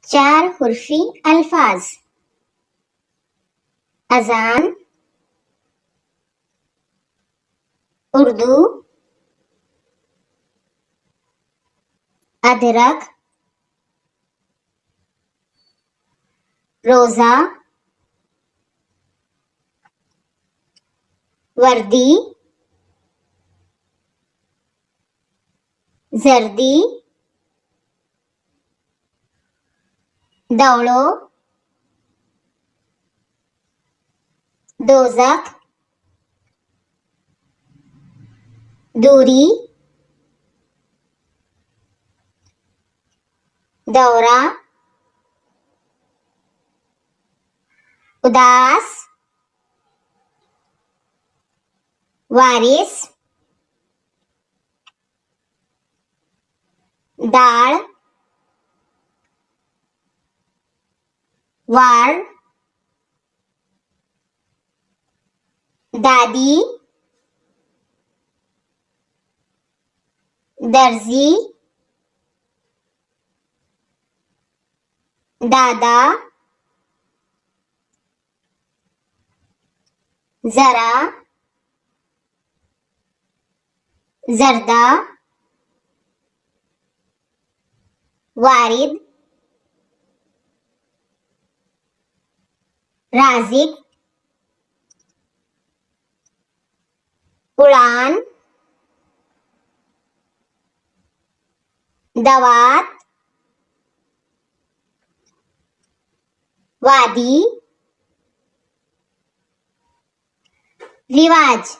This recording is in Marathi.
चार हुर्फी अल्फाज अजान, उर्दू, अदरक, रोजा, वर्दी, जर्दी, दौड़ो, दोजख, दूरी, दौरा, उदास, वारिस, डाळ, वाळ, दादी, दर्जी, दादा, जरा, जर्दा, वारिद, राजिक, उड़ान, दवात, वादी, रिवाज।